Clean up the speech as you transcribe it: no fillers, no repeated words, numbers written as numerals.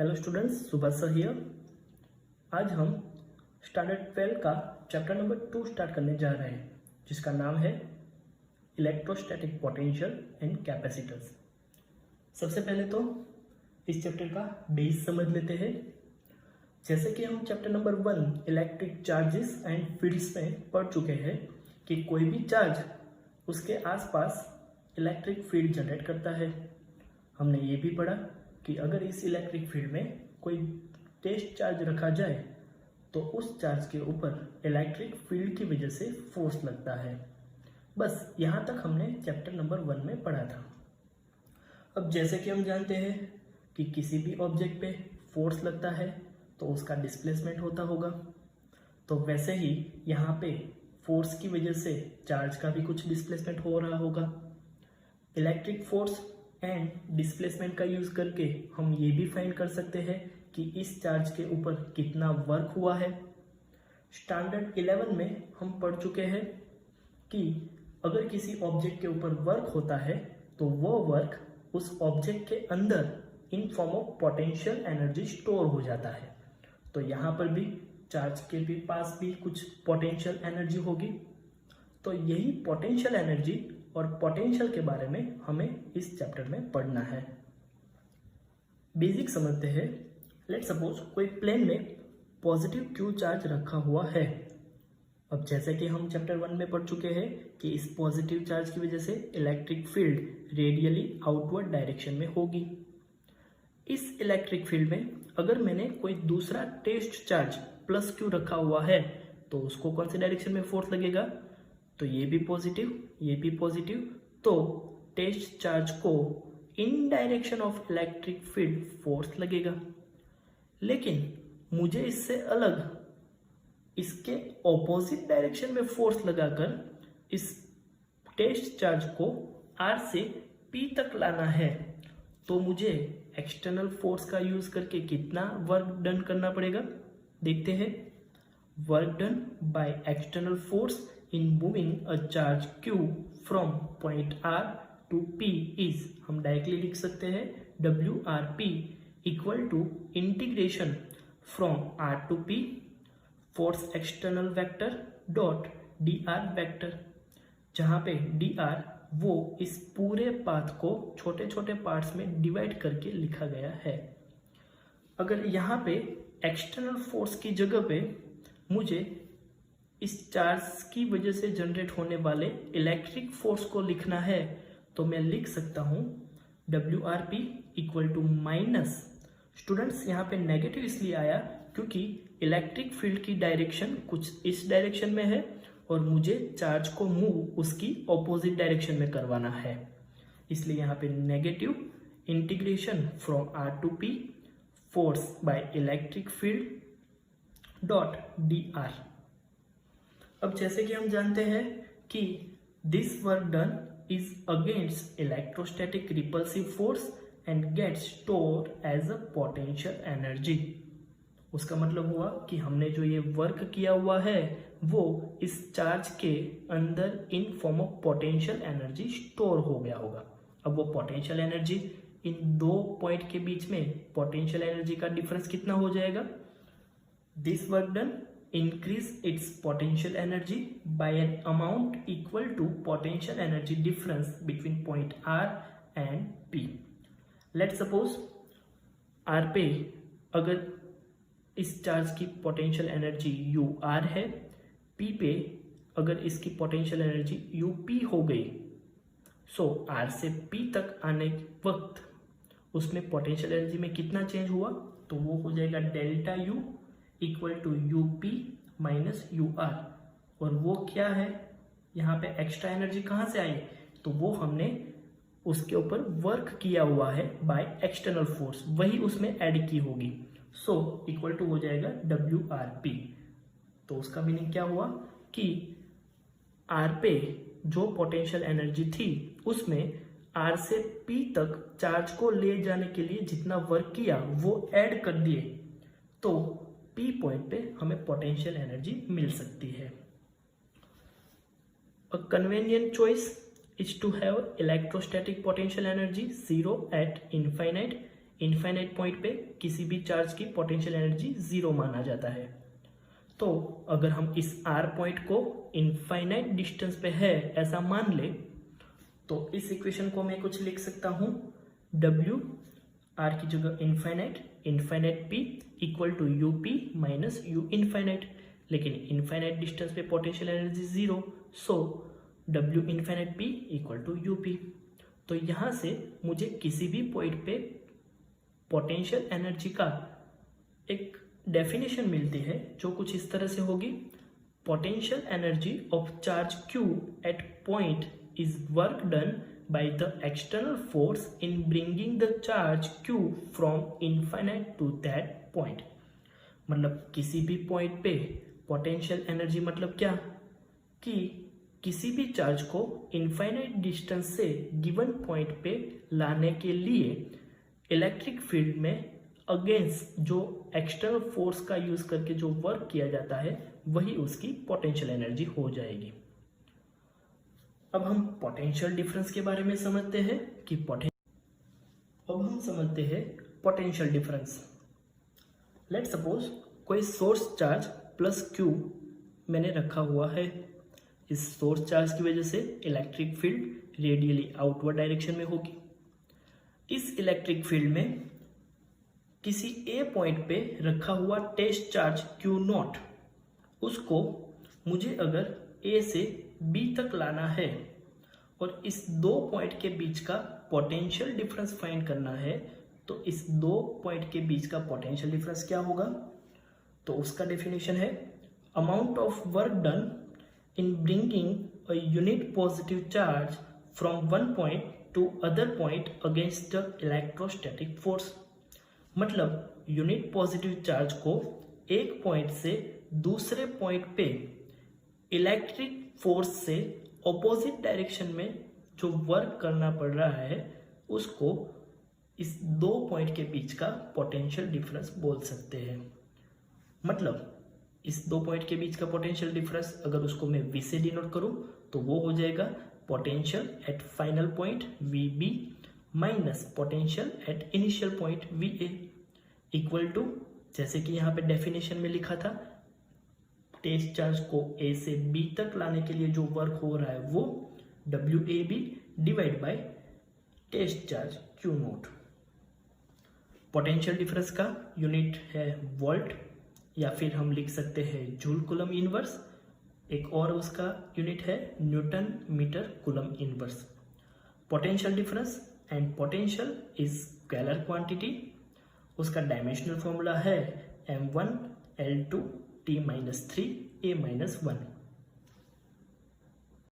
Hello students, सुबह sir here. आज हम स्टैंडर्ड 12 का चैप्टर नंबर 2 स्टार्ट करने जा रहे हैं, जिसका नाम है इलेक्ट्रोस्टैटिक पोटेंशियल एंड कैपेसिटर्स। सबसे पहले तो इस चैप्टर का बेस समझ लेते हैं। जैसे कि हम chapter number 1 electric charges and fields में पढ़ चुके हैं कि कोई भी चार्ज उसके आसपास इलेक्ट्रिक फील्ड जनरेट करता है। हमने ये भी पढ़ा कि अगर इस इलेक्ट्रिक फील्ड में कोई टेस्ट चार्ज रखा जाए तो उस चार्ज के ऊपर इलेक्ट्रिक फील्ड की वजह से फोर्स लगता है। बस यहाँ तक हमने चैप्टर नंबर 1 में पढ़ा था। अब जैसे कि हम जानते हैं कि किसी भी ऑब्जेक्ट पे फोर्स लगता है तो उसका डिस्प्लेसमेंट होता होगा, तो वैसे ही यहाँ पे फोर्स की वजह से चार्ज का भी कुछ डिस्प्लेसमेंट हो रहा होगा। इलेक्ट्रिक फोर्स एंड डिस्प्लेसमेंट का यूज करके हम ये भी फाइंड कर सकते हैं कि इस चार्ज के ऊपर कितना वर्क हुआ है। स्टैंडर्ड 11 में हम पढ़ चुके हैं कि अगर किसी ऑब्जेक्ट के ऊपर वर्क होता है तो वो वर्क उस ऑब्जेक्ट के अंदर in form of potential energy store हो जाता है। तो यहाँ पर भी चार्ज के भी पास भी कुछ पोटेंशियल एनर्जी होगी। तो यही पोटेंशियल एनर्जी और पोटेंशियल के बारे में हमें इस चैप्टर में पढ़ना है। बेसिक समझते हैं। लेट्स सपोज कोई प्लेन में पॉजिटिव क्यू चार्ज रखा हुआ है। अब जैसे कि हम चैप्टर 1 में पढ़ चुके हैं कि इस पॉजिटिव चार्ज की वजह से electric field radially outward direction में होगी। इस इलेक्ट्रिक फील्ड में अगर मैंने कोई दूसरा टेस्ट चार्ज प्लस क्यू रखा हुआ है तो उसको कौन से डायरेक्शन में फोर्स लगेगा? तो ये भी पॉजिटिव, ये भी पॉजिटिव, तो टेस्ट चार्ज को इन direction of electric field force लगेगा। लेकिन मुझे इससे अलग इसके ऑपोजिट डायरेक्शन में फोर्स लगाकर इस टेस्ट चार्ज को R से P तक लाना है, तो मुझे एक्सटर्नल फोर्स का यूज करके कितना वर्क डन करना पड़ेगा? देखते हैं। Work done by external force in moving a charge q from point R to P is, हम डायरेक्टली लिख सकते हैं WRP equal to integration from R to P force external vector dot dr vector, जहाँ पे dr वो इस पूरे path को छोटे छोटे पार्ट्स में डिवाइड करके लिखा गया है। अगर यहाँ पे एक्सटर्नल फोर्स की जगह पे मुझे इस चार्ज की वजह से जनरेट होने वाले इलेक्ट्रिक फोर्स को लिखना है, तो मैं लिख सकता हूं WRP equal to minus, students यहाँ पे नेगेटिव इसलिए आया क्योंकि इलेक्ट्रिक फील्ड की डायरेक्शन कुछ इस डायरेक्शन में है और मुझे चार्ज को मूव उसकी ऑपोजिट डायरेक्शन में करवाना है, इसलिए यहाँ पे negative integration from R to P force by electric field dot dr। अब जैसे कि हम जानते हैं कि this work done is against electrostatic repulsive force and gets stored as a potential energy. उसका मतलब हुआ कि हमने जो ये वर्क किया हुआ है वो इस चार्ज के अंदर in form of potential energy store हो गया होगा। अब वो पोटेंशियल एनर्जी इन दो पॉइंट के बीच में पोटेंशियल एनर्जी का डिफरेंस कितना हो जाएगा? This work done increase its potential energy by an amount equal to potential energy difference between point R and P. Let's suppose R पे अगर इस चार्ज की पोटेंशियल एनर्जी UR है, P पे अगर इसकी पोटेंशियल एनर्जी UP हो गई, सो R से P तक आने वक्त उसमें पोटेंशियल एनर्जी में कितना चेंज हुआ? तो वो हो जाएगा delta U equal to UP minus UR। और वो क्या है? यहाँ पे एक्स्ट्रा एनर्जी कहाँ से आई? तो वो हमने उसके ऊपर वर्क किया हुआ है बाय एक्सटर्नल फोर्स, वही उसमें ऐड की होगी। सो इक्वल टू हो जाएगा WRP। तो उसका मीनिंग क्या हुआ कि R पे जो पोटेंशियल एनर्जी थी उसमें R से P तक चार्ज को ले जाने के लिए जितना वर्क किया वो ऐड कर दिए, तो P पॉइंट पे हमें पोटेंशियल एनर्जी मिल सकती है। A convenient choice is to have electrostatic potential energy 0 at infinite infinite point पे किसी भी चार्ज की पोटेंशियल एनर्जी जीरो माना जाता है। तो अगर हम इस R पॉइंट को इनफाइनाइट डिस्टेंस पे है ऐसा मान ले तो इस इक्वेशन को मैं कुछ लिख सकता हूँ W R की जगह infinite P equal to U P minus U infinite, लेकिन इनफाइनाइट डिस्टेंस पे potential energy zero, so W infinite P equal to U P. तो यहाँ से मुझे किसी भी पॉइंट पे पोटेंशियल एनर्जी का एक डेफिनेशन मिलती है जो कुछ इस तरह से होगी। Potential energy of charge Q at point is work done by the external force in bringing the charge Q from infinite to that point. मतलब किसी भी पॉइंट पे पोटेंशियल एनर्जी मतलब क्या कि किसी भी चार्ज को इनफाइनाइट डिस्टेंस से गिवन पॉइंट पे लाने के लिए इलेक्ट्रिक फील्ड में अगेंस्ट जो एक्सटर्नल फोर्स का यूज करके जो वर्क किया जाता है वही उसकी पोटेंशियल एनर्जी हो जाएगी। अब हम पोटेंशियल डिफरेंस के बारे में समझते हैं कि पोटेंशियल डिफरेंस। लेट सपोज कोई सोर्स चार्ज प्लस Q मैंने रखा हुआ है। इस सोर्स चार्ज की वजह से electric field radially outward direction में होगी। इस इलेक्ट्रिक फील्ड में किसी ए पॉइंट पे रखा हुआ टेस्ट चार्ज Q नॉट, उसको मुझे अगर ए से बी तक लाना है और इस दो पॉइंट के बीच का पोटेंशियल डिफरेंस फाइंड करना है, तो इस दो पॉइंट के बीच का पोटेंशियल डिफरेंस क्या होगा? तो उसका डेफिनेशन है amount of work done in bringing a unit positive charge from one point two other point against the electrostatic force. मतलब यूनिट पॉजिटिव चार्ज को एक पॉइंट से दूसरे पॉइंट पे इलेक्ट्रिक फोर्स से ऑपोजिट डायरेक्शन में जो वर्क करना पड़ रहा है उसको इस दो पॉइंट के बीच का पोटेंशियल डिफरेंस बोल सकते हैं। मतलब इस दो पॉइंट के बीच का पोटेंशियल डिफरेंस अगर उसको मैं V से डिनोट करूं तो वो हो जाएगा potential at final point VB minus potential at initial point VA equal to, जैसे कि यहाँ पे डेफिनेशन में लिखा था, टेस्ट चार्ज को A से B तक लाने के लिए जो वर्क हो रहा है वो WAB divide by test charge Q naught. Potential difference का यूनिट है वोल्ट या फिर हम लिख सकते हैं जूल कूलम इनवर्स। एक और उसका यूनिट है newton metre coulomb inverse. Potential difference and potential is scalar quantity. उसका डायमेंशनल फॉर्मूला है m1 l2 t-3 a-1।